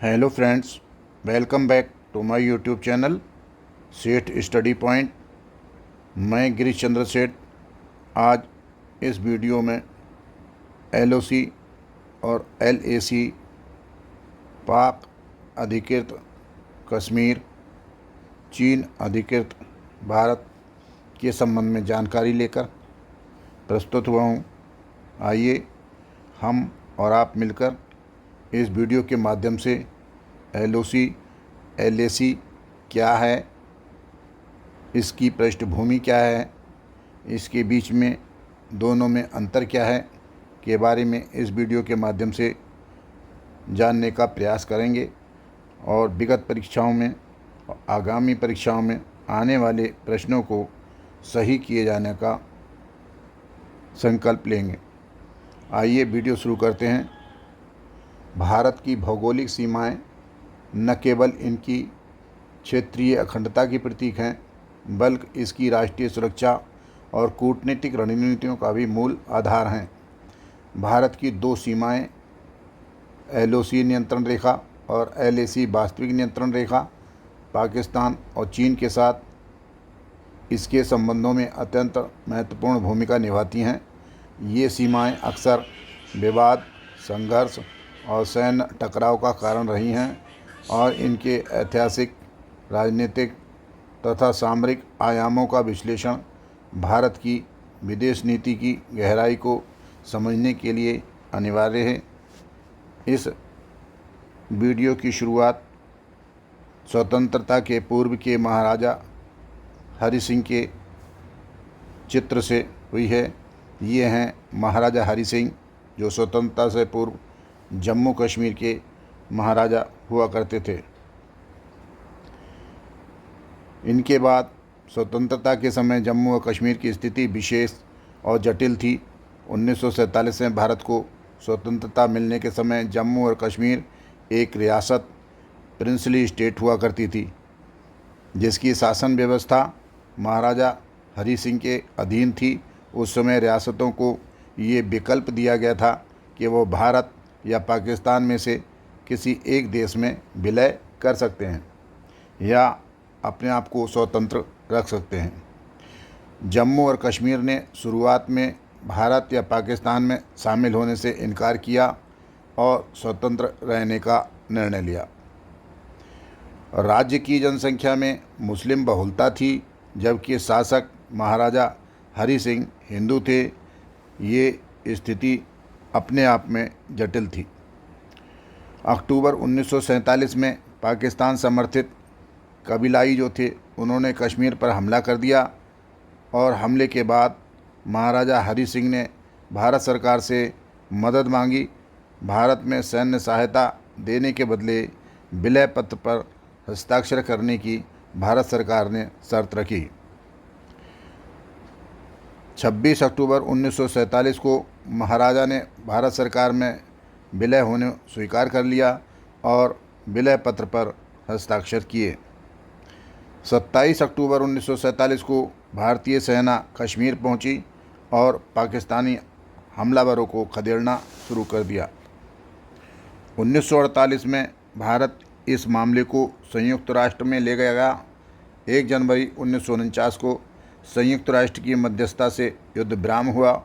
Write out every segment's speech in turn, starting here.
Hello friends, welcome back to my YouTube channel Seth study point. मैं गिरीश चंद्र सेठ आज इस वीडियो में एलओसी और एलएसी पाक अधिकृत कश्मीर चीन अधिकृत भारत के संबंध में जानकारी लेकर प्रस्तुत हुआ हूँ। आइए हम और आप मिलकर इस वीडियो के माध्यम से एलओसी एलएसी क्या है, इसकी पृष्ठभूमि क्या है, इसके बीच में दोनों में अंतर क्या है के बारे में इस वीडियो के माध्यम से जानने का प्रयास करेंगे और विगत परीक्षाओं में, आगामी परीक्षाओं में आने वाले प्रश्नों को सही किए जाने का संकल्प लेंगे। आइए वीडियो शुरू करते हैं। भारत की भौगोलिक सीमाएं न केवल इनकी क्षेत्रीय अखंडता की प्रतीक हैं, बल्कि इसकी राष्ट्रीय सुरक्षा और कूटनीतिक रणनीतियों का भी मूल आधार हैं। भारत की दो सीमाएं, एलओसी नियंत्रण रेखा और एलएसी वास्तविक नियंत्रण रेखा, पाकिस्तान और चीन के साथ इसके संबंधों में अत्यंत महत्वपूर्ण भूमिका निभाती हैं। ये सीमाएं अक्सर विवाद, संघर्ष और सैन्य टकराव का कारण रही हैं और इनके ऐतिहासिक, राजनीतिक तथा सामरिक आयामों का विश्लेषण भारत की विदेश नीति की गहराई को समझने के लिए अनिवार्य है। इस वीडियो की शुरुआत स्वतंत्रता के पूर्व के महाराजा हरि सिंह के चित्र से हुई है। ये हैं महाराजा हरि सिंह, जो स्वतंत्रता से पूर्व जम्मू कश्मीर के महाराजा हुआ करते थे। इनके बाद स्वतंत्रता के समय जम्मू और कश्मीर की स्थिति विशेष और जटिल थी। 1947 में भारत को स्वतंत्रता मिलने के समय जम्मू और कश्मीर एक रियासत, प्रिंसली स्टेट हुआ करती थी, जिसकी शासन व्यवस्था महाराजा हरि सिंह के अधीन थी। उस समय रियासतों को ये विकल्प दिया गया था कि वो भारत या पाकिस्तान में से किसी एक देश में विलय कर सकते हैं या अपने आप को स्वतंत्र रख सकते हैं। जम्मू और कश्मीर ने शुरुआत में भारत या पाकिस्तान में शामिल होने से इनकार किया और स्वतंत्र रहने का निर्णय लिया। राज्य की जनसंख्या में मुस्लिम बहुलता थी, जबकि शासक महाराजा हरि सिंह हिंदू थे। ये स्थिति अपने आप में जटिल थी। अक्टूबर 1947 में पाकिस्तान समर्थित कबीलाई जो थे, उन्होंने कश्मीर पर हमला कर दिया और हमले के बाद महाराजा हरि सिंह ने भारत सरकार से मदद मांगी। भारत में सैन्य सहायता देने के बदले विलय पत्र पर हस्ताक्षर करने की भारत सरकार ने शर्त रखी। 26 अक्टूबर 1947 को महाराजा ने भारत सरकार में विलय होने स्वीकार कर लिया और विलय पत्र पर हस्ताक्षर किए। 27 अक्टूबर 1947 को भारतीय सेना कश्मीर पहुंची और पाकिस्तानी हमलावरों को खदेड़ना शुरू कर दिया। 1948 में भारत इस मामले को संयुक्त राष्ट्र में ले गया। 1 जनवरी 1949 को संयुक्त राष्ट्र की मध्यस्थता से युद्ध विराम हुआ।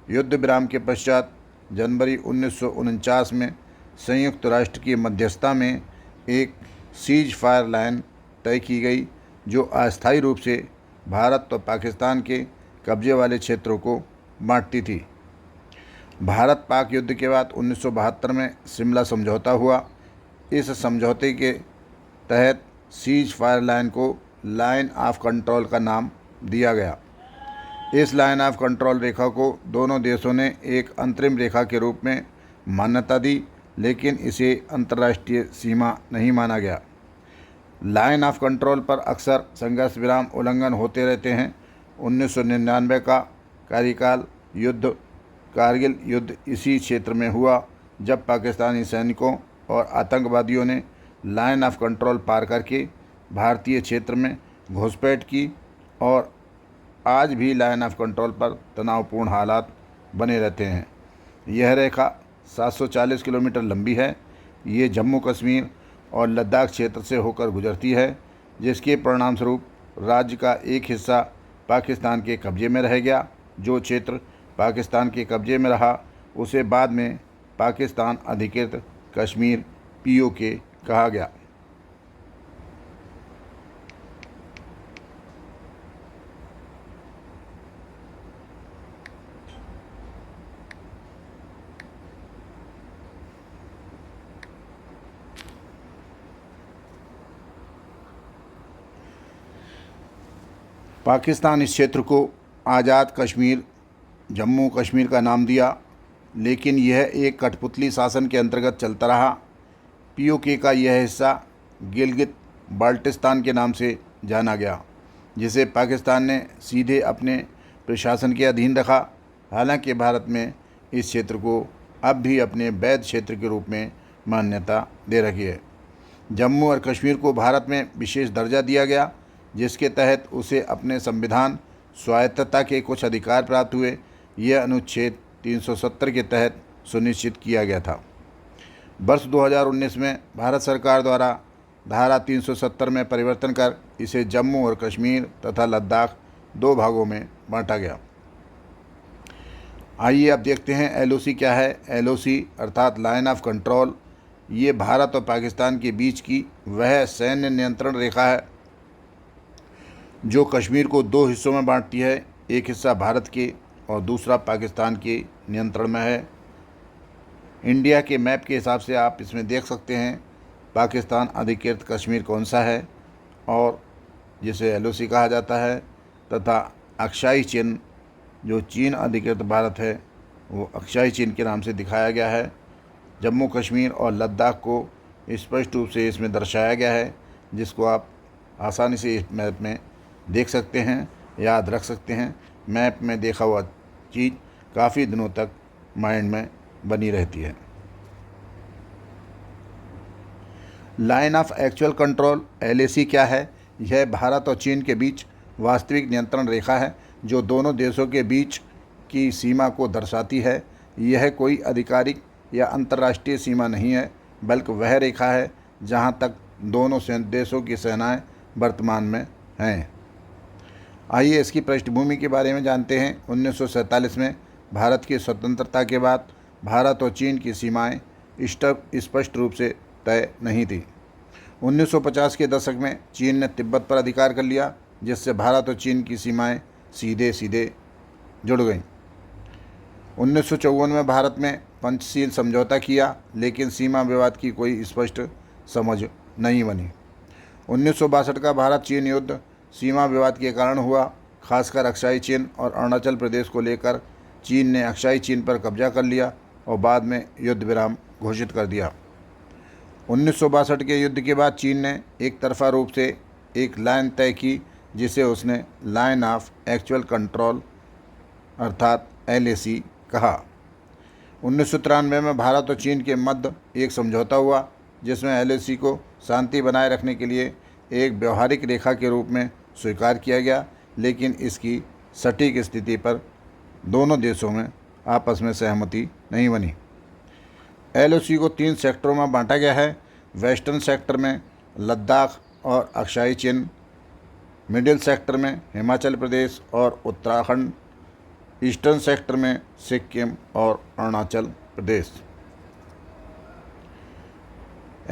युद्ध विराम के पश्चात जनवरी 1949 में संयुक्त राष्ट्र की मध्यस्थता में एक सीज फायर लाइन तय की गई, जो अस्थायी रूप से भारत और पाकिस्तान के कब्जे वाले क्षेत्रों को बांटती थी। भारत पाक युद्ध के बाद 1972 में शिमला समझौता हुआ। इस समझौते के तहत सीज फायर लाइन को लाइन ऑफ कंट्रोल का नाम दिया गया। इस लाइन ऑफ कंट्रोल रेखा को दोनों देशों ने एक अंतरिम रेखा के रूप में मान्यता दी, लेकिन इसे अंतर्राष्ट्रीय सीमा नहीं माना गया। लाइन ऑफ कंट्रोल पर अक्सर संघर्ष विराम उल्लंघन होते रहते हैं। 1999 का कार्यकाल युद्ध, कारगिल युद्ध इसी क्षेत्र में हुआ, जब पाकिस्तानी सैनिकों और आतंकवादियों ने लाइन ऑफ कंट्रोल पार करके भारतीय क्षेत्र में घुसपैठ की और आज भी लाइन ऑफ कंट्रोल पर तनावपूर्ण हालात बने रहते हैं। यह रेखा 740 किलोमीटर लंबी है। ये जम्मू कश्मीर और लद्दाख क्षेत्र से होकर गुजरती है, जिसके परिणामस्वरूप राज्य का एक हिस्सा पाकिस्तान के कब्जे में रह गया। जो क्षेत्र पाकिस्तान के कब्जे में रहा उसे बाद में पाकिस्तान अधिकृत कश्मीर POK कहा गया। पाकिस्तान इस क्षेत्र को आज़ाद कश्मीर जम्मू कश्मीर का नाम दिया, लेकिन यह एक कठपुतली शासन के अंतर्गत चलता रहा। POK का यह हिस्सा गिलगित बाल्टिस्तान के नाम से जाना गया, जिसे पाकिस्तान ने सीधे अपने प्रशासन के अधीन रखा। हालांकि भारत में इस क्षेत्र को अब भी अपने वैध क्षेत्र के रूप में मान्यता दे रखी है। जम्मू और कश्मीर को भारत में विशेष दर्जा दिया गया, जिसके तहत उसे अपने संविधान स्वायत्तता के कुछ अधिकार प्राप्त हुए। यह अनुच्छेद 370 के तहत सुनिश्चित किया गया था। वर्ष 2019 में भारत सरकार द्वारा धारा 370 में परिवर्तन कर इसे जम्मू और कश्मीर तथा लद्दाख 2 भागों में बांटा गया। आइए अब देखते हैं LOC क्या है। LOC अर्थात लाइन ऑफ कंट्रोल, ये भारत और पाकिस्तान के बीच की वह सैन्य नियंत्रण रेखा है जो कश्मीर को 2 हिस्सों में बांटती है। एक हिस्सा भारत के और दूसरा पाकिस्तान के नियंत्रण में है। इंडिया के मैप के हिसाब से आप इसमें देख सकते हैं पाकिस्तान अधिकृत कश्मीर कौन सा है और जिसे LOC कहा जाता है, तथा अक्षाई चिन्ह जो चीन अधिकृत भारत है वो अक्षाई चिन्ह के नाम से दिखाया गया है। जम्मू कश्मीर और लद्दाख को स्पष्ट रूप से इसमें दर्शाया गया है, जिसको आप आसानी से इस मैप में देख सकते हैं, याद रख सकते हैं। मैप में देखा हुआ चीज़ काफ़ी दिनों तक माइंड में बनी रहती है। Line of actual control LAC क्या है? यह भारत और चीन के बीच वास्तविक नियंत्रण रेखा है जो दोनों देशों के बीच की सीमा को दर्शाती है। यह कोई आधिकारिक या अंतर्राष्ट्रीय सीमा नहीं है, बल्कि वह रेखा है जहां तक दोनों देशों की सेनाएं वर्तमान में हैं। आइए इसकी पृष्ठभूमि के बारे में जानते हैं। 1947 में भारत की स्वतंत्रता के बाद भारत और चीन की सीमाएं स्पष्ट रूप से तय नहीं थी। 1950 के दशक में चीन ने तिब्बत पर अधिकार कर लिया, जिससे भारत और चीन की सीमाएं सीधे जुड़ गईं। 1954 में भारत में पंचशील समझौता किया, लेकिन सीमा विवाद की कोई स्पष्ट समझ नहीं बनी। 1962 का भारत चीन युद्ध सीमा विवाद के कारण हुआ, खासकर अक्षाई चिन्ह और अरुणाचल प्रदेश को लेकर चीन ने अक्षाई चिन्ह पर कब्जा कर लिया और बाद में युद्ध विराम घोषित कर दिया। 1962 के युद्ध के बाद चीन ने एक तरफा रूप से एक लाइन तय की, जिसे उसने लाइन ऑफ एक्चुअल कंट्रोल अर्थात LAC कहा। 1993 में भारत और चीन के मध्य एक समझौता हुआ, जिसमें LAC को शांति बनाए रखने के लिए एक व्यवहारिक रेखा के रूप में स्वीकार किया गया, लेकिन इसकी सटीक स्थिति पर दोनों देशों में आपस में सहमति नहीं बनी। LOC को 3 सेक्टरों में बांटा गया है। वेस्टर्न सेक्टर में लद्दाख और अक्षाई चिन्ह, मिडिल सेक्टर में हिमाचल प्रदेश और उत्तराखंड, ईस्टर्न सेक्टर में सिक्किम और अरुणाचल प्रदेश।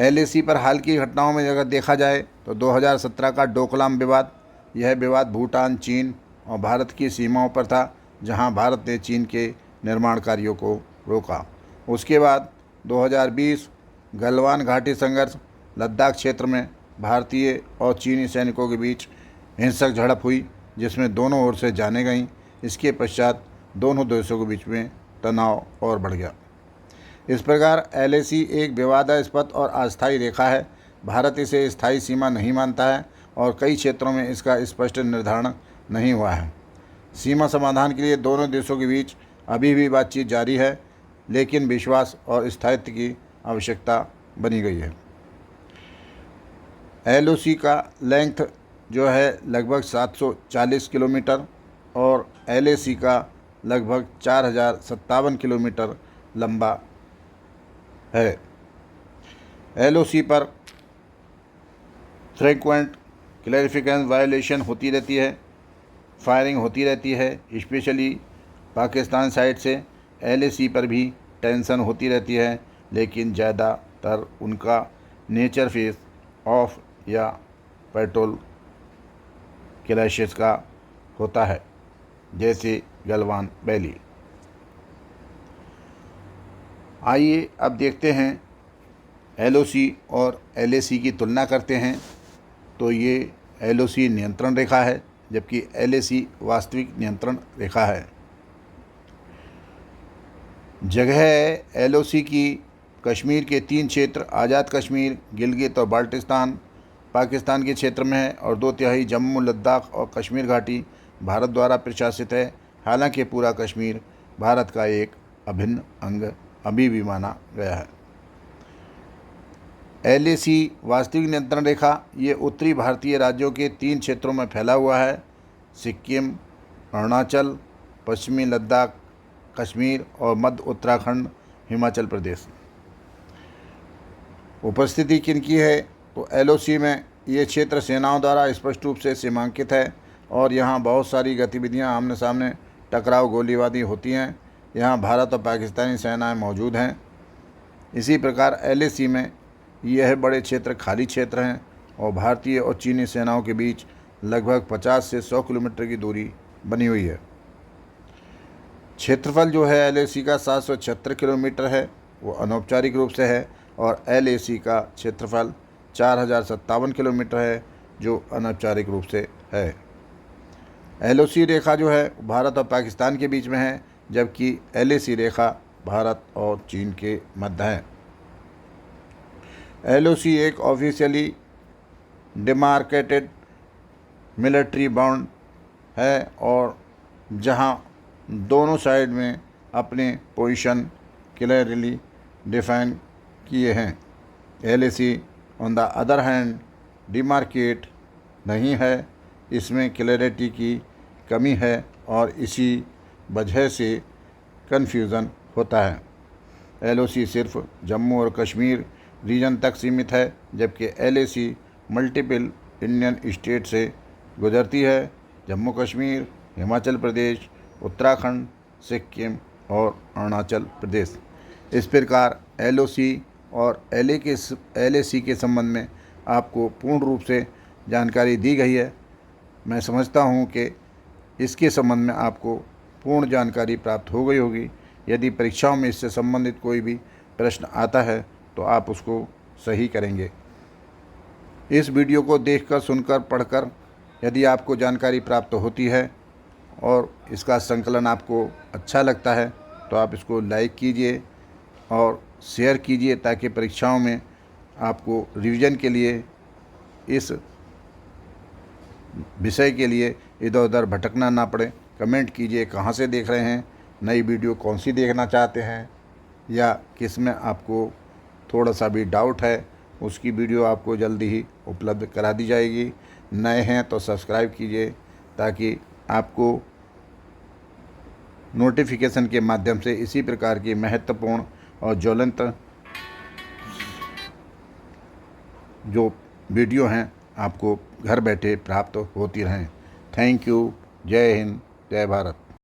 LAC पर हाल की घटनाओं में अगर देखा जाए तो 2017 का डोकलाम विवाद, यह विवाद भूटान, चीन और भारत की सीमाओं पर था, जहां भारत ने चीन के निर्माण कार्यों को रोका। उसके बाद 2020 गलवान घाटी संघर्ष, लद्दाख क्षेत्र में भारतीय और चीनी सैनिकों के बीच हिंसक झड़प हुई, जिसमें दोनों ओर से जानें गईं। इसके पश्चात दोनों देशों के बीच में तनाव और बढ़ गया। इस प्रकार LAC एक विवादास्पद और अस्थायी रेखा है। भारत इसे स्थायी सीमा नहीं मानता है और कई क्षेत्रों में इसका स्पष्ट निर्धारण नहीं हुआ है। सीमा समाधान के लिए दोनों देशों के बीच अभी भी बातचीत जारी है, लेकिन विश्वास और स्थायित्व की आवश्यकता बनी गई है। LOC का लेंथ जो है लगभग 740 किलोमीटर और LAC का लगभग 4057 किलोमीटर लंबा है। LOC पर फ्रीक्वेंट क्लैरिफिकेशन वायलेशन होती रहती है, फायरिंग होती रहती है, स्पेशली पाकिस्तान साइड से। LAC पर भी टेंशन होती रहती है, लेकिन ज़्यादातर उनका नेचर फेस ऑफ या पेट्रोल क्लैशेस का होता है, जैसे गलवान वैली। आइए अब देखते हैं LOC और LAC की तुलना करते हैं। तो ये LOC नियंत्रण रेखा है, जबकि LAC वास्तविक नियंत्रण रेखा है। जगह है LOC की कश्मीर के 3 क्षेत्र आज़ाद कश्मीर, गिलगित और बाल्टिस्तान पाकिस्तान के क्षेत्र में है, और 2/3 जम्मू, लद्दाख और कश्मीर घाटी भारत द्वारा प्रशासित है। हालांकि पूरा कश्मीर भारत का एक अभिन्न अंग अभी भी माना गया है। LAC वास्तविक नियंत्रण रेखा ये उत्तरी भारतीय राज्यों के 3 क्षेत्रों में फैला हुआ है: सिक्किम, अरुणाचल, पश्चिमी लद्दाख, कश्मीर और मध्य उत्तराखंड, हिमाचल प्रदेश। उपस्थिति किनकी है? तो LOC में ये क्षेत्र सेनाओं द्वारा स्पष्ट रूप से सीमांकित है, और यहाँ बहुत सारी गतिविधियाँ आमने सामने टकराव गोलीबारी होती हैं। यहाँ भारत और पाकिस्तानी सेनाएं मौजूद हैं। इसी प्रकार LAC में यह बड़े क्षेत्र खाली क्षेत्र हैं, और भारतीय और चीनी सेनाओं के बीच लगभग 50 से 100 किलोमीटर की दूरी बनी हुई है। क्षेत्रफल जो है LAC का 776 किलोमीटर है, वो अनौपचारिक रूप से है, और LAC का क्षेत्रफल 4057 किलोमीटर है, जो अनौपचारिक रूप से है। LOC रेखा जो है भारत और पाकिस्तान के बीच में है, जबकि LAC रेखा भारत और चीन के मध्य है। LOC एक ऑफिशियली डिमार्केटेड मिलिट्री बाउंड है, और जहां दोनों साइड में अपने पोजीशन क्लियरली डिफाइन किए हैं। LAC on the other hand demarcate नहीं है, इसमें क्लैरिटी की कमी है, और इसी वजह से कन्फ्यूज़न होता है। LOC सिर्फ जम्मू और कश्मीर रीजन तक सीमित है, जबकि LAC मल्टीपल इंडियन स्टेट से गुजरती है: जम्मू कश्मीर, हिमाचल प्रदेश, उत्तराखंड, सिक्किम और अरुणाचल प्रदेश। इस प्रकार LOC और LAC के संबंध में आपको पूर्ण रूप से जानकारी दी गई है। मैं समझता हूं कि इसके संबंध में आपको पूर्ण जानकारी प्राप्त हो गई होगी। यदि परीक्षाओं में इससे संबंधित कोई भी प्रश्न आता है तो आप उसको सही करेंगे। इस वीडियो को देखकर, सुनकर, पढ़कर यदि आपको जानकारी प्राप्त होती है और इसका संकलन आपको अच्छा लगता है तो आप इसको लाइक कीजिए और शेयर कीजिए, ताकि परीक्षाओं में आपको रिवीजन के लिए इस विषय के लिए इधर उधर भटकना ना पड़े। कमेंट कीजिए कहाँ से देख रहे हैं, नई वीडियो कौन सी देखना चाहते हैं, या किस में आपको थोड़ा सा भी डाउट है, उसकी वीडियो आपको जल्दी ही उपलब्ध करा दी जाएगी। नए हैं तो सब्सक्राइब कीजिए, ताकि आपको नोटिफिकेशन के माध्यम से इसी प्रकार की महत्वपूर्ण और ज्वलंत जो वीडियो हैं आपको घर बैठे प्राप्त होती रहें। Thank you. जय हिंद, जय भारत।